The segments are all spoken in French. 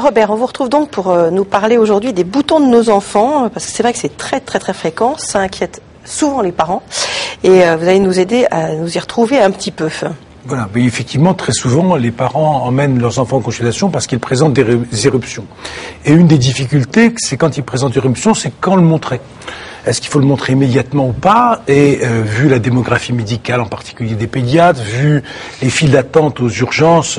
Robert, on vous retrouve donc pour nous parler aujourd'hui des boutons de nos enfants, parce que c'est vrai que c'est très fréquent, ça inquiète souvent les parents, et vous allez nous aider à nous y retrouver un petit peu. Voilà, mais effectivement, très souvent, les parents emmènent leurs enfants en consultation parce qu'ils présentent des éruptions. Et une des difficultés, c'est quand ils présentent des éruptions, c'est quand le montrer. Est-ce qu'il faut le montrer immédiatement ou pas? Et vu la démographie médicale, en particulier des pédiatres, vu les files d'attente aux urgences,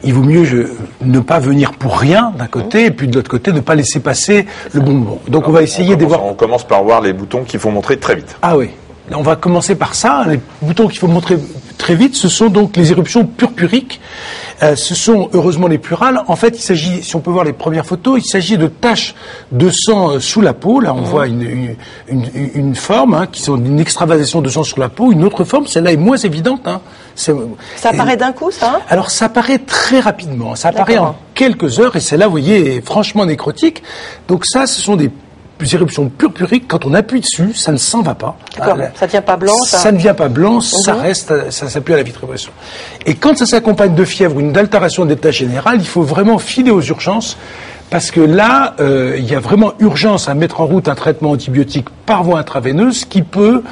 il vaut mieux ne pas venir pour rien d'un côté, et puis de l'autre côté, ne pas laisser passer le bon moment. Donc on va essayer de voir... On commence par voir les boutons qu'il faut montrer très vite. Ah oui. On va commencer par ça. Les boutons qu'il faut montrer très vite, ce sont donc les éruptions purpuriques. Ce sont heureusement les plurales. En fait, il s'agit, si on peut voir les premières photos, il s'agit de taches de sang sous la peau. Là, on voit une forme, qui sont une extravasation de sang sur la peau. Une autre forme, celle-là est moins évidente. Ça apparaît d'un coup, ça? Alors, ça apparaît très rapidement. Ça apparaît en quelques heures. Et celle-là, vous voyez, est franchement nécrotique. Donc ça, ce sont des éruptions purpuriques. Quand on appuie dessus, ça ne s'en va pas. D'accord. Ça ne devient pas blanc, ça? Ça ne devient pas blanc, ça reste, ça s'appuie à la vitrépression. Et quand ça s'accompagne de fièvre ou d'une altération de l'état général, il faut vraiment filer aux urgences, parce que là, il y a vraiment urgence à mettre en route un traitement antibiotique par voie intraveineuse qui peut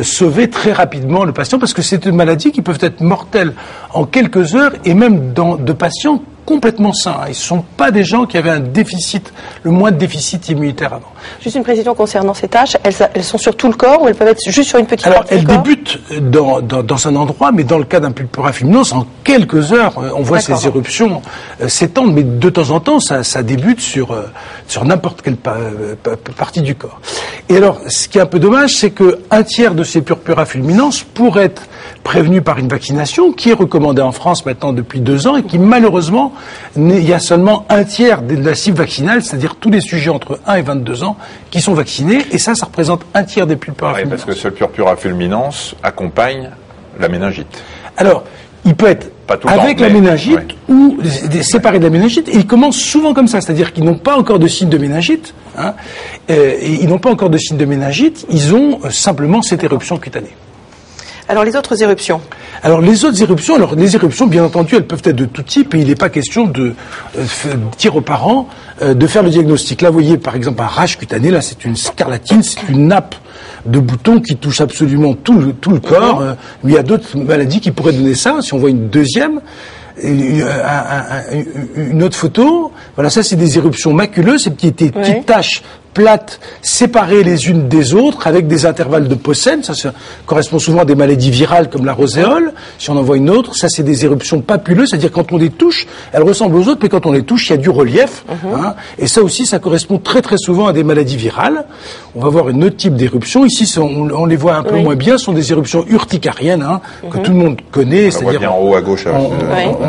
sauver très rapidement le patient, parce que c'est une maladie qui peut être mortelle en quelques heures, et même de patients complètement sains. Ils ne sont pas des gens qui avaient un déficit, le moins de déficit immunitaire avant. Juste une précision concernant ces taches, elles sont sur tout le corps ou elles peuvent être juste sur une petite partie du corps? Alors, elles débutent dans un endroit, mais dans le cas d'un purpura fulminans, en quelques heures, on voit ces éruptions s'étendre, mais de temps en temps, ça débute sur n'importe quelle partie du corps. Et alors, ce qui est un peu dommage, c'est qu'un tiers de ces purpura fulminans pourraient être prévenus par une vaccination qui est recommandée en France maintenant depuis 2 ans et qui malheureusement, il y a seulement un tiers de la cible vaccinale, c'est-à-dire tous les sujets entre 1 et 22 ans qui sont vaccinés, et ça représente un tiers des purpura fulminans. Parce que ce purpura fulminans accompagne la méningite. Alors, il peut être avec la méningite ou séparé de la méningite, et ils commencent souvent comme ça, c'est-à-dire qu'ils n'ont pas encore de signe de méningite, et ils n'ont pas encore de signe de méningite, ils ont simplement cette éruption cutanée. Alors les autres éruptions? Alors les autres éruptions, bien entendu, elles peuvent être de tout type, et il n'est pas question de dire aux parents de faire le diagnostic. Là, vous voyez par exemple un rash cutané, là c'est une scarlatine, c'est une nappe de boutons qui touche absolument tout le corps. Il y a d'autres maladies qui pourraient donner ça. Si on voit une deuxième, une autre photo, voilà, ça c'est des éruptions maculeuses, ces petites taches plates, séparées les unes des autres, avec des intervalles de Posen. Ça correspond souvent à des maladies virales comme la roséole. Si on en voit une autre, ça c'est des éruptions papuleuses, c'est-à-dire quand on les touche, elles ressemblent aux autres, mais quand on les touche, il y a du relief. Et ça aussi, ça correspond très souvent à des maladies virales. On va voir un autre type d'éruption. Ici, on les voit un peu moins bien, ce sont des éruptions urticariennes, que tout le monde connaît. On les voit bien en haut à gauche.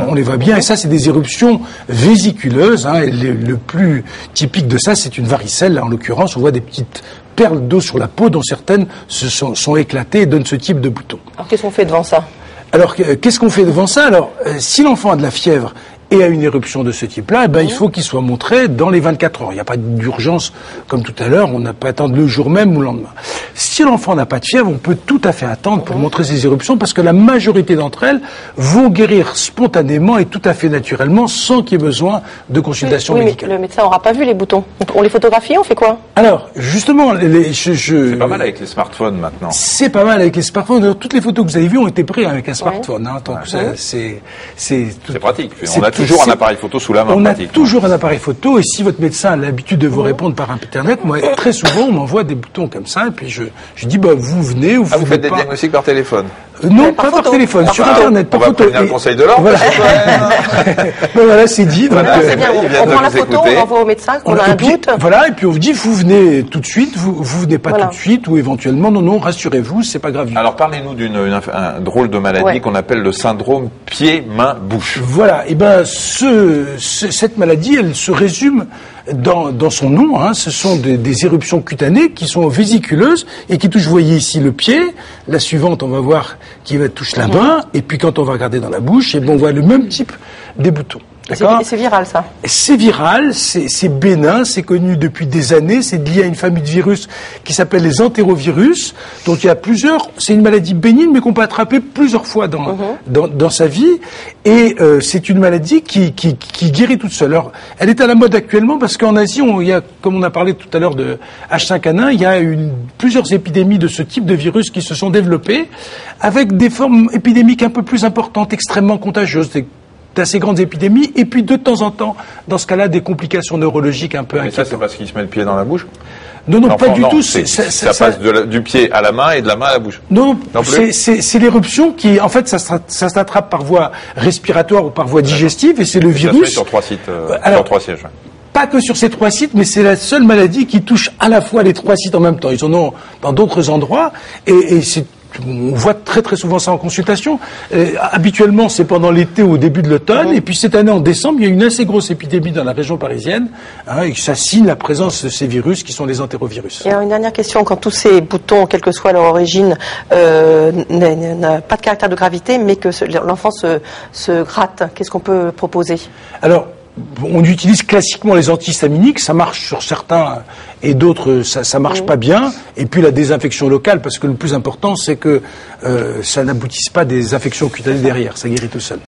On les voit bien, et ça c'est des éruptions vésiculeuses. Et le plus typique de ça, c'est une varicelle. Là, en l'occurrence, on voit des petites perles d'eau sur la peau, dont certaines sont éclatées et donnent ce type de boutons. Alors qu'est-ce qu'on fait devant ça? Alors qu'est-ce qu'on fait devant ça? Alors, si l'enfant a de la fièvre et à une éruption de ce type-là, il faut qu'il soit montré dans les 24 heures. Il n'y a pas d'urgence, comme tout à l'heure, on n'a pas à attendre le jour même ou le lendemain. Si l'enfant n'a pas de fièvre, on peut tout à fait attendre pour montrer ces éruptions, parce que la majorité d'entre elles vont guérir spontanément et tout à fait naturellement, sans qu'il y ait besoin de consultation médicale. Mais le médecin n'aura pas vu les boutons. On les photographie, on fait quoi? Alors, justement, c'est pas mal avec les smartphones maintenant. C'est pas mal avec les smartphones. Alors, toutes les photos que vous avez vues ont été prises avec un smartphone. Donc c'est pratique. On a toujours un appareil photo sous la main. On a toujours un appareil photo, et si votre médecin a l'habitude de vous répondre par Internet, moi, très souvent, on m'envoie des boutons comme ça, et puis je dis, vous venez ou vous vous faites des diagnostics par téléphone? Non, pas par téléphone, sur Internet, par photo. On va prendre le conseil de l'ordre. Voilà, c'est dit. On prend la photo, on envoie au médecin, on a un doute. Voilà, et puis on vous dit, vous venez tout de suite, vous venez pas tout de suite, ou éventuellement, non, rassurez-vous, c'est pas grave. Alors parlez-nous d'une drôle de maladie qu'on appelle le syndrome pied-main-bouche. Voilà, et cette maladie, elle se résume dans son nom. Ce sont des éruptions cutanées qui sont vésiculeuses et qui touchent, vous voyez ici, le pied. La suivante, on va voir qui va toucher la main, et puis quand on va regarder dans la bouche, on voit le même type des boutons. C'est viral, ça? C'est viral, c'est bénin, c'est connu depuis des années, c'est lié à une famille de virus qui s'appelle les entérovirus. Donc il y a plusieurs, c'est une maladie bénigne mais qu'on peut attraper plusieurs fois dans sa vie. Et c'est une maladie qui guérit toute seule. Alors, elle est à la mode actuellement parce qu'en Asie, il y a, comme on a parlé tout à l'heure de H5N1, il y a plusieurs épidémies de ce type de virus qui se sont développées avec des formes épidémiques un peu plus importantes, extrêmement contagieuses, d'assez grandes épidémies, et puis de temps en temps, dans ce cas-là, des complications neurologiques un peu inquiétantes. Mais ça, c'est parce qu'il se met le pied dans la bouche? Non, pas du tout. Ça passe du pied à la main et de la main à la bouche. Non, c'est l'éruption qui, en fait, ça s'attrape par voie respiratoire ou par voie digestive, et c'est le virus. Ça se met sur 3 sites, sur 3 sièges. Pas que sur ces 3 sites, mais c'est la seule maladie qui touche à la fois les 3 sites en même temps. Ils en ont dans d'autres endroits, et on voit très très souvent ça en consultation. Habituellement, c'est pendant l'été ou au début de l'automne. Et puis cette année, en décembre, il y a une assez grosse épidémie dans la région parisienne, et ça signe la présence de ces virus qui sont les entérovirus. Et alors, une dernière question. Quand tous ces boutons, quelle que soit leur origine, n'ont pas de caractère de gravité, mais que l'enfant se gratte, qu'est-ce qu'on peut proposer? Alors, on utilise classiquement les antihistaminiques, ça marche sur certains et d'autres ça marche pas bien. Et puis la désinfection locale, parce que le plus important c'est que ça n'aboutisse pas à des infections cutanées derrière, ça guérit tout seul.